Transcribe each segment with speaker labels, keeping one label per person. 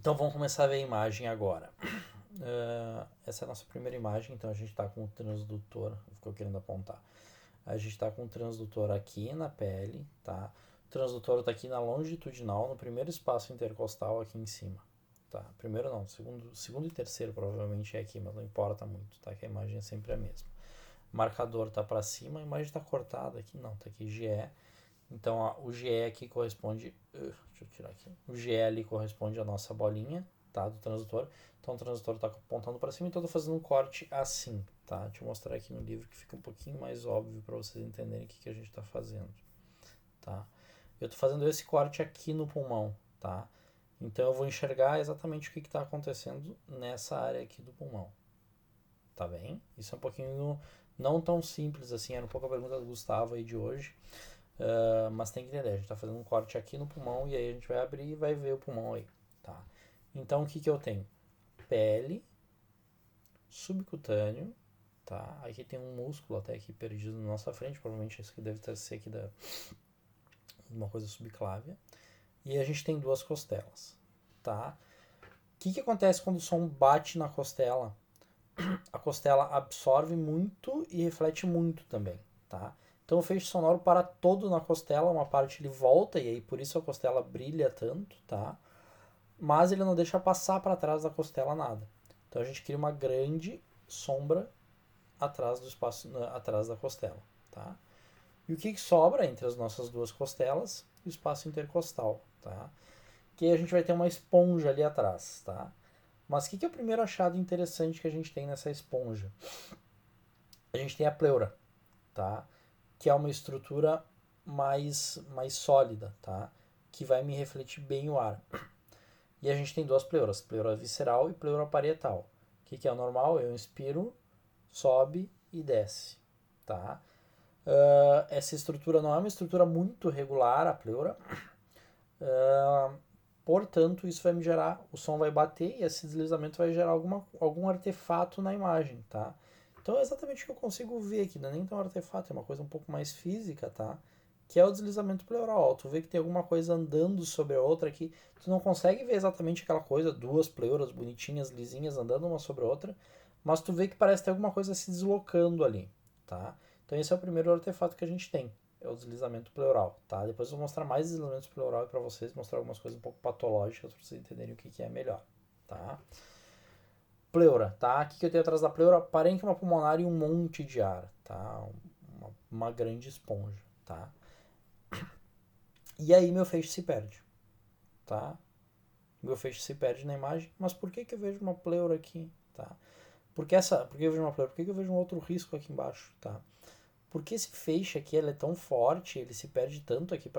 Speaker 1: Então vamos começar a ver a imagem agora. Essa é a nossa primeira imagem, então a gente está com o transdutor, ficou querendo apontar. A gente está com o transdutor aqui na pele, tá? O transdutor está aqui na longitudinal, no primeiro espaço intercostal aqui em cima, tá? Primeiro não, segundo e terceiro provavelmente é aqui, mas não importa muito, tá? Que a imagem é sempre a mesma. O marcador está para cima, a imagem está cortada aqui, não, tá aqui GE. Então ó, o GE aqui corresponde, deixa eu tirar aqui, o GE ali corresponde à nossa bolinha, tá, do transdutor. Então o transdutor está apontando para cima, então eu estou fazendo um corte assim, tá? Deixa eu mostrar aqui no livro que fica um pouquinho mais óbvio para vocês entenderem o que a gente está fazendo, tá? Eu estou fazendo esse corte aqui no pulmão, tá? Então eu vou enxergar exatamente o que está acontecendo nessa área aqui do pulmão, tá bem? Isso é um pouquinho não tão simples assim, era um pouco a pergunta do Gustavo aí de hoje. Mas tem que entender, a gente está fazendo um corte aqui no pulmão e aí a gente vai abrir e vai ver o pulmão aí, tá? Então o que eu tenho? Pele, subcutâneo, tá? Aqui tem um músculo até aqui perdido na nossa frente, provavelmente isso aqui deve ser aqui da uma coisa subclávia. E a gente tem duas costelas, tá? O que acontece quando o som bate na costela? A costela absorve muito e reflete muito também, tá? Então o feixe sonoro para todo na costela, uma parte ele volta e aí por isso a costela brilha tanto, tá? Mas ele não deixa passar para trás da costela nada. Então a gente cria uma grande sombra atrás do espaço, atrás da costela, tá? E o que sobra entre as nossas duas costelas? O espaço intercostal, tá? Que a gente vai ter uma esponja ali atrás, tá? Mas o que é o primeiro achado interessante que a gente tem nessa esponja? A gente tem a pleura, tá? Que é uma estrutura mais sólida, tá? Que vai me refletir bem o ar. E a gente tem duas pleuras, pleura visceral e pleura parietal. O que é o normal? Eu inspiro, sobe e desce, tá? Essa estrutura não é uma estrutura muito regular, a pleura. Portanto, isso vai me gerar, o som vai bater e esse deslizamento vai gerar algum artefato na imagem, tá? Então é exatamente o que eu consigo ver aqui, não é nem tão artefato, é uma coisa um pouco mais física, tá? Que é o deslizamento pleural. Tu vê que tem alguma coisa andando sobre a outra aqui, tu não consegue ver exatamente aquela coisa, duas pleuras bonitinhas, lisinhas, andando uma sobre a outra, mas tu vê que parece ter alguma coisa se deslocando ali, tá? Então esse é o primeiro artefato que a gente tem, é o deslizamento pleural, tá? Depois eu vou mostrar mais deslizamentos pleural para vocês, mostrar algumas coisas um pouco patológicas para vocês entenderem o que é melhor, tá? Pleura, tá? O que eu tenho atrás da pleura? Parênquima pulmonar e um monte de ar, tá? Uma grande esponja, tá? E aí meu feixe se perde, tá? Meu feixe se perde na imagem, mas por que eu vejo uma pleura aqui, tá? Por que eu vejo uma pleura? Por que eu vejo um outro risco aqui embaixo, tá? Porque esse feixe aqui ele é tão forte, ele se perde tanto aqui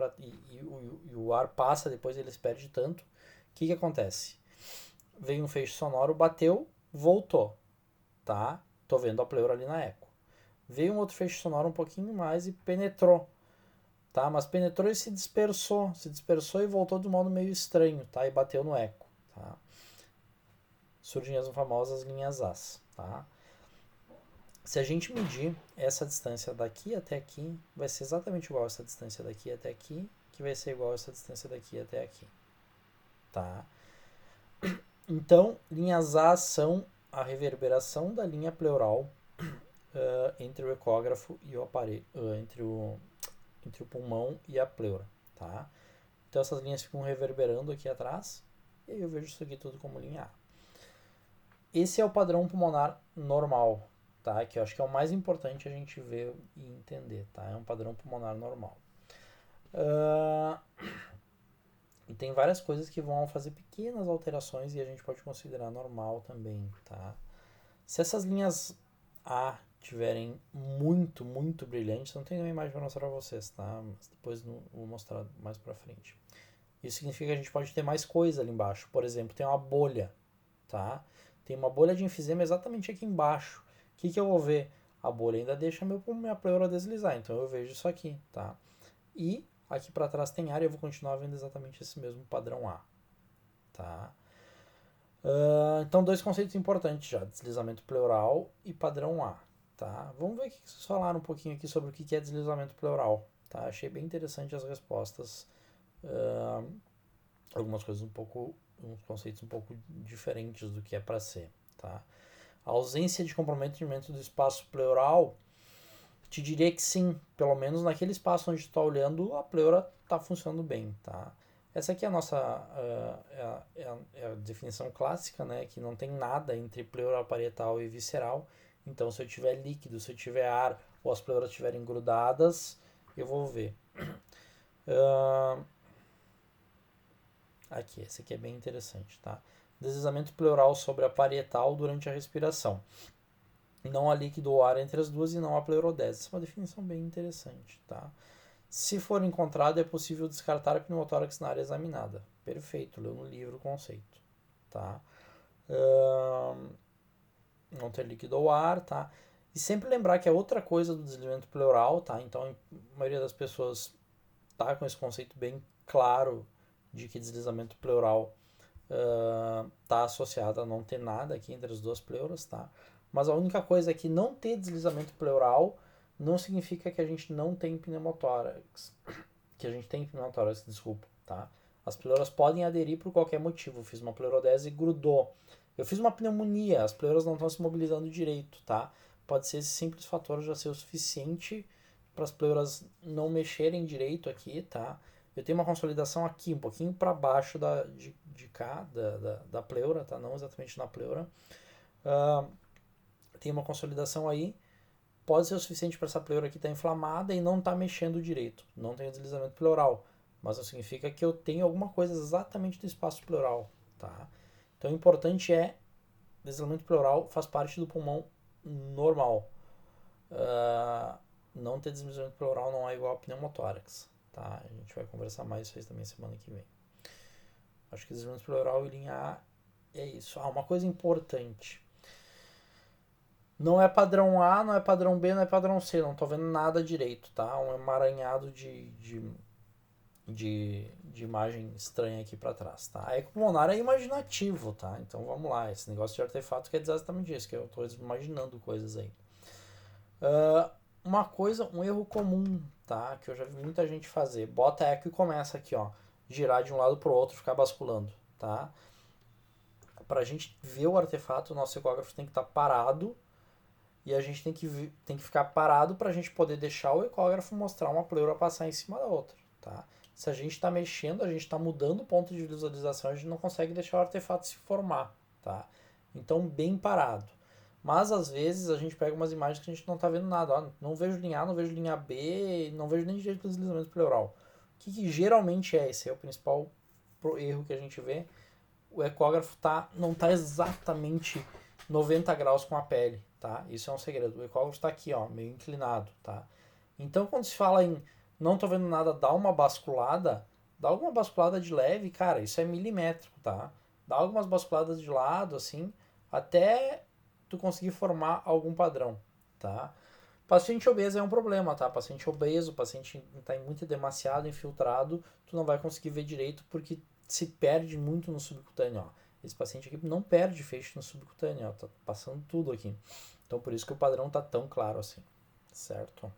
Speaker 1: e o ar passa depois ele se perde tanto. O que acontece? Veio um feixe sonoro, bateu, voltou, tá? Tô vendo a pleura ali na eco. Veio um outro feixe sonoro um pouquinho mais e penetrou, tá? Mas penetrou e se dispersou e voltou de um modo meio estranho, tá? E bateu no eco, tá? Surgem as famosas linhas As, tá? Se a gente medir essa distância daqui até aqui, vai ser exatamente igual a essa distância daqui até aqui, que vai ser igual a essa distância daqui até aqui, tá? Então, linhas A são a reverberação da linha pleural entre o ecógrafo e o aparelho, entre o pulmão e a pleura, tá? Então essas linhas ficam reverberando aqui atrás, e aí eu vejo isso aqui tudo como linha A. Esse é o padrão pulmonar normal, tá? Que eu acho que é o mais importante a gente ver e entender, tá? É um padrão pulmonar normal. E tem várias coisas que vão fazer pequenas alterações e a gente pode considerar normal também, tá? Se essas linhas A tiverem muito brilhantes, não tem nenhuma imagem para mostrar para vocês, tá? Mas depois vou mostrar mais para frente. Isso significa que a gente pode ter mais coisa ali embaixo. Por exemplo, tem uma bolha, tá? Tem uma bolha de enfisema exatamente aqui embaixo. O que eu vou ver? A bolha ainda deixa minha pleura deslizar, então eu vejo isso aqui, tá? E aqui para trás tem ar e eu vou continuar vendo exatamente esse mesmo padrão A, tá? Então, dois conceitos importantes já, deslizamento pleural e padrão A, tá? Vamos ver o que vocês falaram um pouquinho aqui sobre o que é deslizamento pleural, tá? Achei bem interessante as respostas, algumas coisas um pouco uns conceitos um pouco diferentes do que é para ser, tá? A ausência de comprometimento do espaço pleural, te diria que sim, pelo menos naquele espaço onde tu está olhando, a pleura está funcionando bem, tá? Essa aqui é a nossa é a definição clássica, né? Que não tem nada entre pleura parietal e visceral. Então, se eu tiver líquido, se eu tiver ar ou as pleuras estiverem grudadas, eu vou ver. Aqui, esse aqui é bem interessante, tá? Deslizamento pleural sobre a parietal durante a respiração. Não há líquido ou ar entre as duas e não há pleurodese. Essa é uma definição bem interessante, tá? Se for encontrado, é possível descartar a pneumotórax na área examinada. Perfeito, leu no livro o conceito, tá? Não ter líquido ou ar, tá? E sempre lembrar que é outra coisa do deslizamento pleural, tá? Então, a maioria das pessoas tá com esse conceito bem claro de que deslizamento pleural tá associado a não ter nada aqui entre as duas pleuras, tá? Mas a única coisa é que não ter deslizamento pleural não significa que a gente não tem pneumotórax. Que a gente tem pneumotórax, desculpa, tá? As pleuras podem aderir por qualquer motivo. Eu fiz uma pleurodese e grudou. Eu fiz uma pneumonia, as pleuras não estão se mobilizando direito, tá? Pode ser esse simples fator já ser o suficiente para as pleuras não mexerem direito aqui, tá? Eu tenho uma consolidação aqui, um pouquinho para baixo de cá, da pleura, tá? Não exatamente na pleura. Tem uma consolidação aí. Pode ser o suficiente para essa pleura aqui estar inflamada e não estar mexendo direito. Não tem deslizamento pleural. Mas não significa que eu tenho alguma coisa exatamente do espaço pleural, tá? Então o importante é, deslizamento pleural faz parte do pulmão normal. Não ter deslizamento pleural não é igual a pneumotórax, tá? A gente vai conversar mais isso aí também semana que vem. Acho que deslizamento pleural em linha A é isso. Uma coisa importante. Não é padrão A, não é padrão B, não é padrão C. Não tô vendo nada direito, tá? Um emaranhado de imagem estranha aqui para trás, tá? A ecopulmonar é imaginativo, tá? Então vamos lá. Esse negócio de artefato quer dizer exatamente isso, que eu tô imaginando coisas aí. Uma coisa, um erro comum, tá? Que eu já vi muita gente fazer. Bota eco e começa aqui, ó. Girar de um lado pro outro, ficar basculando, tá? Pra gente ver o artefato, o nosso ecógrafo tem que estar parado e a gente tem que ficar parado para a gente poder deixar o ecógrafo mostrar uma pleura passar em cima da outra, tá? Se a gente está mexendo, a gente está mudando o ponto de visualização, a gente não consegue deixar o artefato se formar, tá? Então, bem parado. Mas, às vezes, a gente pega umas imagens que a gente não está vendo nada. Ó, não vejo linha A, não vejo linha B, não vejo nem direito do deslizamento pleural. O que geralmente é? Esse é o principal erro que a gente vê. O ecógrafo não está exatamente 90 graus com a pele, tá? Isso é um segredo. O ecógrafo está aqui, ó, meio inclinado, tá? Então, quando se fala em não tô vendo nada, dá alguma basculada de leve, cara, isso é milimétrico, tá? Dá algumas basculadas de lado, assim, até tu conseguir formar algum padrão, tá? Paciente obeso é um problema, tá? Paciente obeso, paciente está muito demasiado infiltrado, tu não vai conseguir ver direito porque se perde muito no subcutâneo, ó. Esse paciente aqui não perde feixe no subcutâneo, ó, tá passando tudo aqui. Então por isso que o padrão tá tão claro assim, certo?